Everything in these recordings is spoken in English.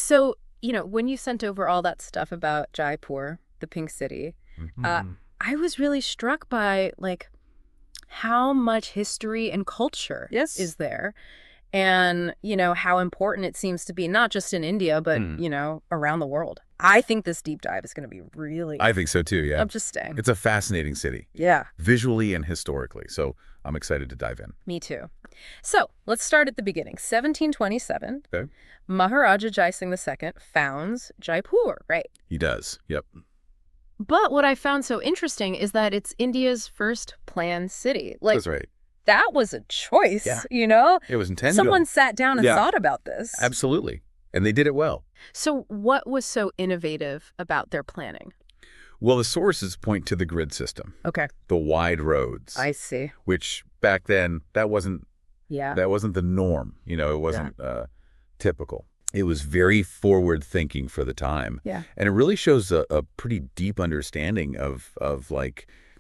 So, when you sent over all that stuff about Jaipur, the Pink City, I was really struck by, like, how much history and culture is there. And, how important it seems to be, not just in India, but, around the world. I think this deep dive is going to be really I think so too, yeah. interesting. It's a fascinating city. Yeah. Visually and historically. So I'm excited to dive in. Me too. So let's start at the beginning. 1727, Okay. Maharaja Jai Singh II founds Jaipur, right? He does, yep. But what I found so interesting is that it's India's first planned city. Like, That's right. that was a choice, Yeah. It was intentional. Someone sat down and thought about this. Absolutely. And they did it well. So what was so innovative about their planning? Well, the sources point to the grid system. Okay. The wide roads. I see. Which back then, that wasn't Yeah. the norm. It wasn't typical. It was very forward-thinking for the time. Yeah. And it really shows a pretty deep understanding of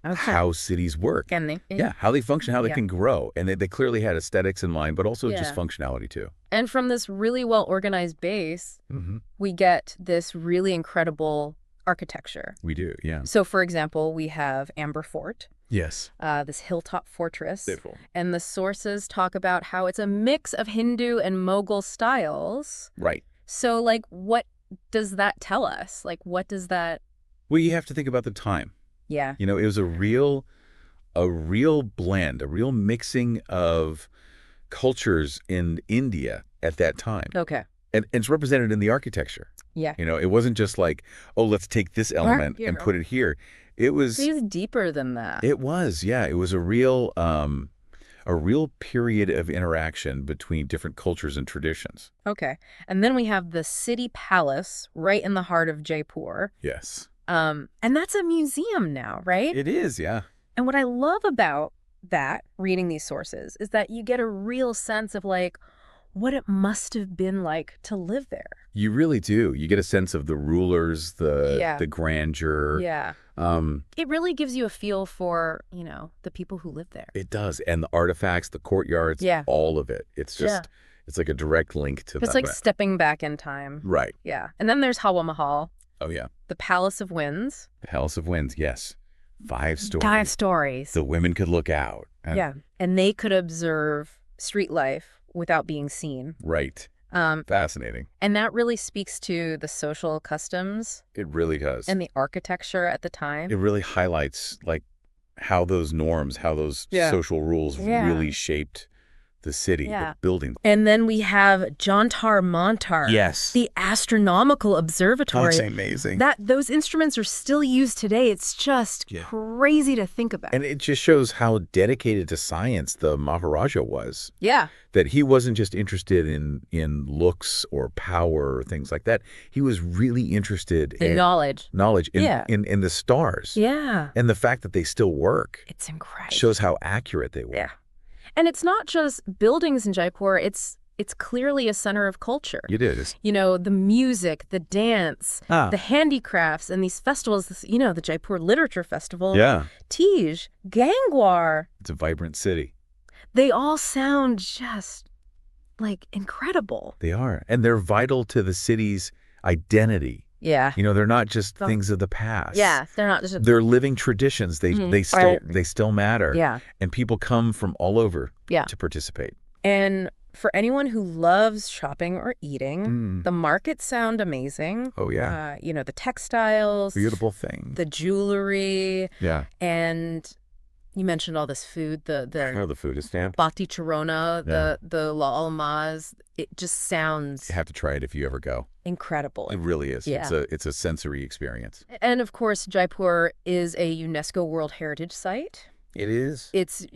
how cities work. Can they? Yeah, how they function, how they can grow. And they clearly had aesthetics in mind, but also just functionality too. And from this really well-organized base, we get this really incredible architecture. We do, yeah. So, for example, we have Amber Fort. Yes. This hilltop fortress. Beautiful. And the sources talk about how it's a mix of Hindu and Mughal styles. Right. So, like, what does that tell us? Like, what does that... Well, you have to think about the time. Yeah. It was a real blend, a real mixing of cultures in India at that time. Okay. And it's represented in the architecture. Yeah. It wasn't just like, oh, let's take this element and put it here. It was deeper than that. It was, yeah. It was a real period of interaction between different cultures and traditions. Okay. And then we have the city palace right in the heart of Jaipur. Yes. And that's a museum now, right? It is, yeah. And what I love about that, reading these sources, is that you get a real sense of, like, what it must have been like to live there. You really do. You get a sense of the rulers, the grandeur. Yeah. It really gives you a feel for, the people who live there. It does. And the artifacts, the courtyards, all of it. It's just, it's like a direct link to that. It's like stepping back in time. Right. Yeah. And then there's Hawa Mahal. Oh, yeah. The Palace of Winds. The Palace of Winds, yes. 5 stories. 5 stories. The women could look out. And they could observe street life without being seen. Right. Fascinating. And that really speaks to the social customs. It really does. And the architecture at the time. It really highlights, like, how those norms, how those social rules really shaped the city, the building. And then we have Jantar Mantar. Yes. The astronomical observatory. That's amazing. Those instruments are still used today. It's just crazy to think about. And it just shows how dedicated to science the Maharaja was. Yeah. That he wasn't just interested in looks or power or things like that. He was really interested in knowledge. In the stars. Yeah. And the fact that they still work. It's incredible. Shows how accurate they were. Yeah. And it's not just buildings in Jaipur. It's clearly a center of culture. It is. The music, the dance, the handicrafts, and these festivals, the Jaipur Literature Festival. Yeah. Tej, Gangwar. It's a vibrant city. They all sound just, like, incredible. They are. And they're vital to the city's identity. Yeah. They're not just things of the past. Yeah, they're not just... They're living traditions. They still matter. Yeah. And people come from all over to participate. And for anyone who loves shopping or eating, the markets sound amazing. Oh, yeah. The textiles. Beautiful thing. The jewelry. Yeah. And you mentioned all this food. The food is stand. Bati Charona, the La Almaz. It just sounds... You have to try it if you ever go. Incredible. It really is. Yeah. It's a sensory experience. And, of course, Jaipur is a UNESCO World Heritage Site. It is. It's,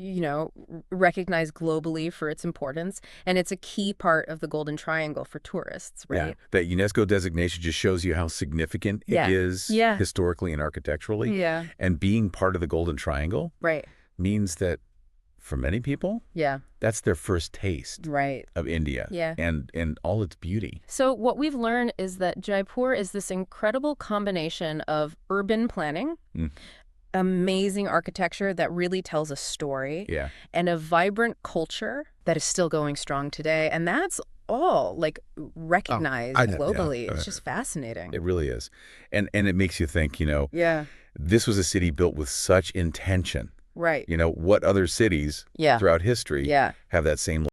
recognized globally for its importance, and it's a key part of the Golden Triangle for tourists, right? Yeah. That UNESCO designation just shows you how significant it is historically and architecturally. Yeah. And being part of the Golden Triangle means that for many people, that's their first taste of India and all its beauty. So what we've learned is that Jaipur is this incredible combination of urban planning, amazing architecture that really tells a story, and a vibrant culture that is still going strong today. And that's all like recognized globally. It's just fascinating. It really is. And it makes you think, this was a city built with such intention. Right. What other cities throughout history have that same